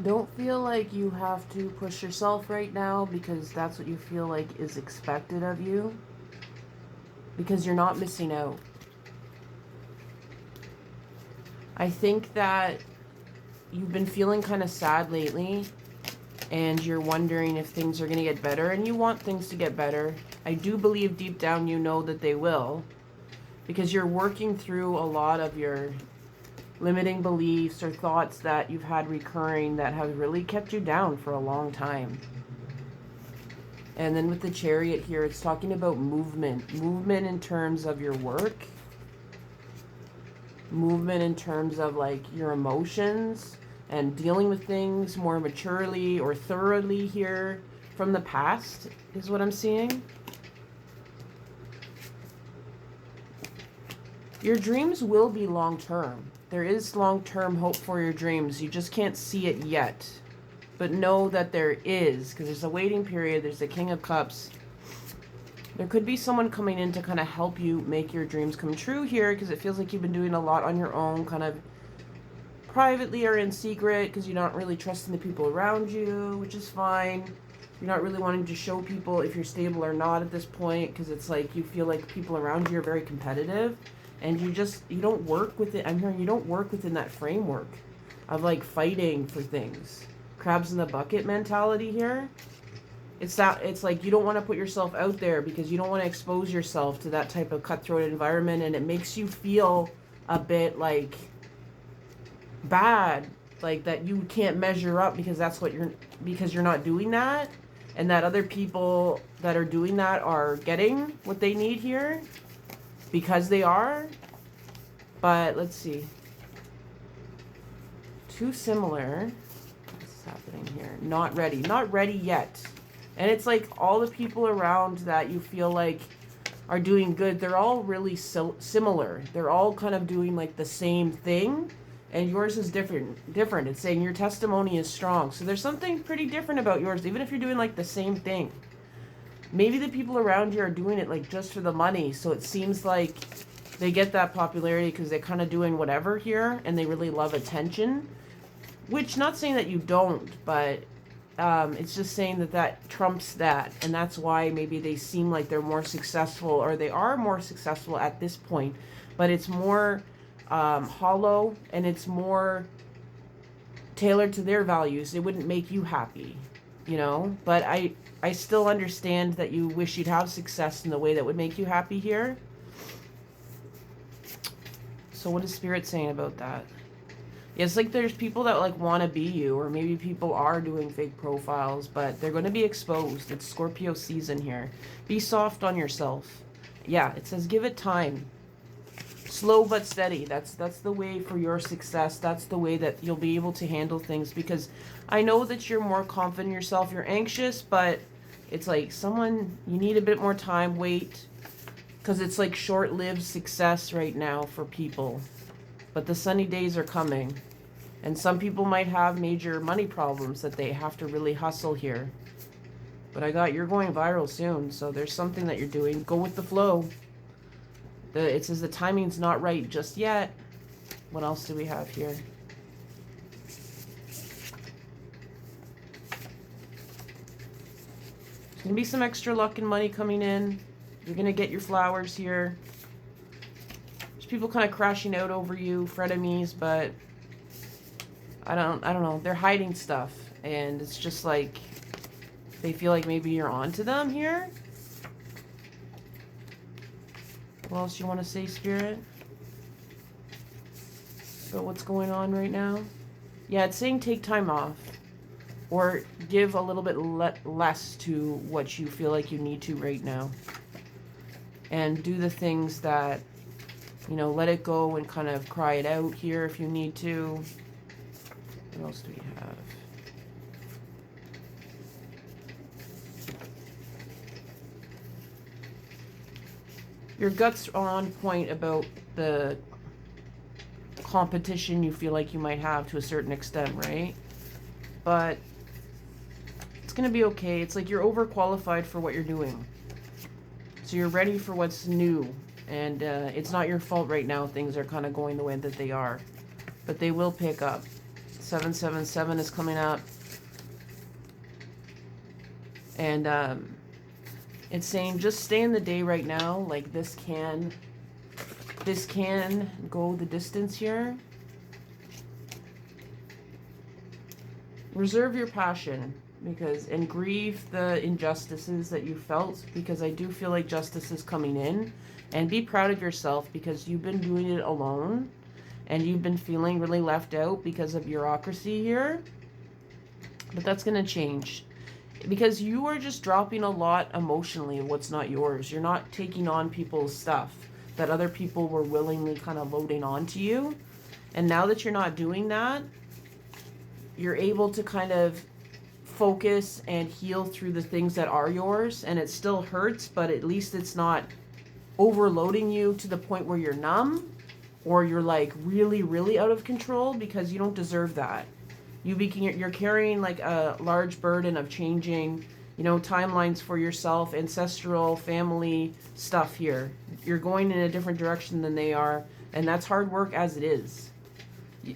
Don't feel like you have to push yourself right now because that's what you feel like is expected of you. Because you're not missing out. I think that you've been feeling kind of sad lately and you're wondering if things are going to get better, and you want things to get better. I do believe deep down you know that they will, because you're working through a lot of your limiting beliefs or thoughts that you've had recurring that have really kept you down for a long time. And then with the Chariot here, it's talking about movement in terms of your work, movement in terms of like your emotions, and dealing with things more maturely or thoroughly here from the past is what I'm seeing. Your dreams will be long term. There is long term hope for your dreams. You just can't see it yet. But know that there is, because there's a waiting period. There's the King of Cups. There could be someone coming in to kind of help you make your dreams come true here, because it feels like you've been doing a lot on your own, kind of privately or in secret, because you're not really trusting the people around you, which is fine. You're not really wanting to show people if you're stable or not at this point, because it's like you feel like people around you are very competitive, and you don't work with it. I'm hearing you don't work within that framework of like fighting for things. Crabs in the bucket mentality here. It's like you don't want to put yourself out there because you don't want to expose yourself to that type of cutthroat environment, and it makes you feel a bit like bad, like that you can't measure up because you're not doing that, and that other people that are doing that are getting what they need here because they are. But let's see. Too similar. What's happening here? Not ready. Not ready yet. And it's like all the people around that you feel like are doing good, they're all really similar. They're all kind of doing like the same thing, and yours is different. It's saying your testimony is strong. So there's something pretty different about yours, even if you're doing like the same thing. Maybe the people around you are doing it like just for the money, so it seems like they get that popularity because they're kind of doing whatever here, and they really love attention. Which, not saying that you don't, but it's just saying that trumps that, and that's why maybe they seem like they're more successful, or they are more successful at this point. But it's more hollow, and it's more tailored to their values. It wouldn't make you happy, you know. But I still understand that you wish you'd have success in the way that would make you happy here. So what is Spirit saying about that? Yeah, it's like there's people that like want to be you, or maybe people are doing fake profiles, but they're going to be exposed. It's Scorpio season here. Be soft on yourself. Yeah, it says give it time. Slow but steady. That's the way for your success. That's the way that you'll be able to handle things, because I know that you're more confident in yourself. You're anxious, but it's like you need a bit more time, wait, because it's like short-lived success right now for people. But the sunny days are coming. And some people might have major money problems that they have to really hustle here. But you're going viral soon, so there's something that you're doing. Go with the flow. It says the timing's not right just yet. What else do we have here? There's going to be some extra luck and money coming in. You're going to get your flowers here. There's people kind of crashing out over you, frenemies, but I don't know. They're hiding stuff, and it's just like they feel like maybe you're onto them here. What else you want to say, Spirit? About what's going on right now? Yeah, it's saying take time off, or give a little bit less to what you feel like you need to right now, and do the things that, you know, let it go and kind of cry it out here if you need to. What else do we have? Your guts are on point about the competition you feel like you might have to a certain extent, right? But it's going to be okay. It's like you're overqualified for what you're doing. So you're ready for what's new. And it's not your fault right now things are kind of going the way that they are. But they will pick up. 777 is coming up. And it's saying just stay in the day right now. Like this can go the distance here. Reserve your passion and grieve the injustices that you felt, because I do feel like justice is coming in. And be proud of yourself, because you've been doing it alone and you've been feeling really left out because of bureaucracy here. But that's going to change, because you are just dropping a lot emotionally of what's not yours. You're not taking on people's stuff that other people were willingly kind of loading onto you. And now that you're not doing that, you're able to kind of focus and heal through the things that are yours. And it still hurts, but at least it's not overloading you to the point where you're numb or you're like really, really out of control, because you don't deserve that. You're carrying like a large burden of changing, timelines for yourself, ancestral, family stuff here. You're going in a different direction than they are, and that's hard work as it is.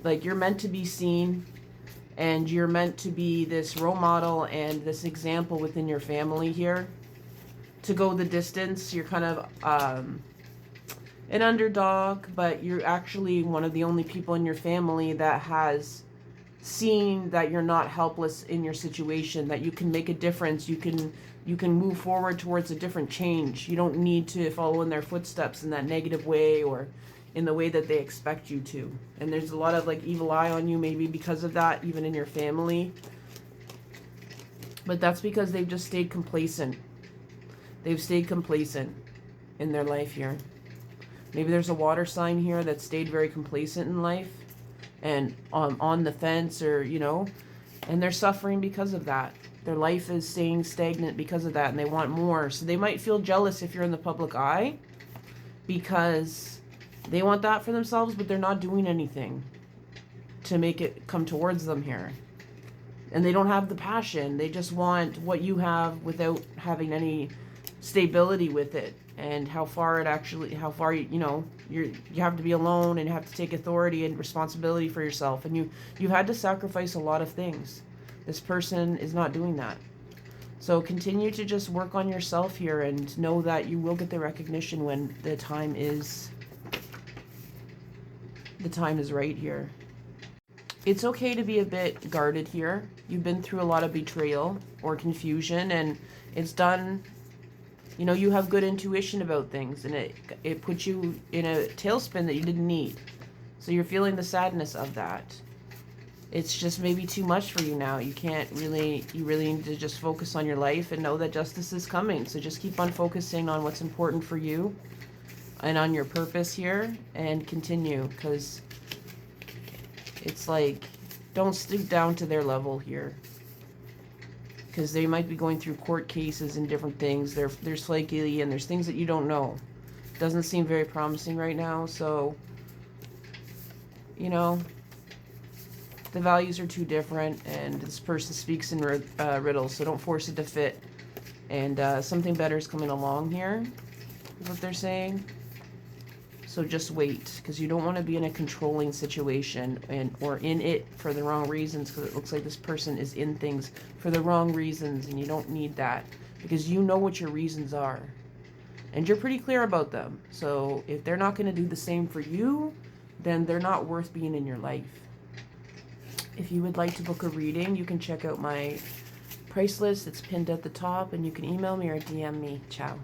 Like, you're meant to be seen, and you're meant to be this role model and this example within your family here. To go the distance, you're kind of an underdog, but you're actually one of the only people in your family that has seen that you're not helpless in your situation, that you can make a difference, you can move forward towards a different change. You don't need to follow in their footsteps in that negative way or in the way that they expect you to. And there's a lot of like evil eye on you maybe because of that, even in your family. But that's because they've just stayed complacent. They've stayed complacent in their life here. Maybe there's a water sign here that stayed very complacent in life and on the fence, or and they're suffering because of that. Their life is staying stagnant because of that, and they want more. So they might feel jealous if you're in the public eye, because they want that for themselves, but they're not doing anything to make it come towards them here. And they don't have the passion. They just want what you have without having any stability with it. And you have to be alone, and you have to take authority and responsibility for yourself. And you've had to sacrifice a lot of things. This person is not doing that. So continue to just work on yourself here, and know that you will get the recognition when the time is right here. It's okay to be a bit guarded here. You've been through a lot of betrayal or confusion, and it's done. You have good intuition about things, and it puts you in a tailspin that you didn't need. So you're feeling the sadness of that. It's just maybe too much for you now. You really need to just focus on your life and know that justice is coming. So just keep on focusing on what's important for you and on your purpose here, and continue, because it's like, don't stoop down to their level here. Because they might be going through court cases and different things. They're flaky, and there's things that you don't know. Doesn't seem very promising right now. So, the values are too different, and this person speaks in riddles, so don't force it to fit. And something better is coming along here, is what they're saying. So just wait, because you don't want to be in a controlling situation or in it for the wrong reasons, because it looks like this person is in things for the wrong reasons, and you don't need that, because you know what your reasons are. And you're pretty clear about them. So if they're not going to do the same for you, then they're not worth being in your life. If you would like to book a reading, you can check out my price list. It's pinned at the top, and you can email me or DM me. Ciao.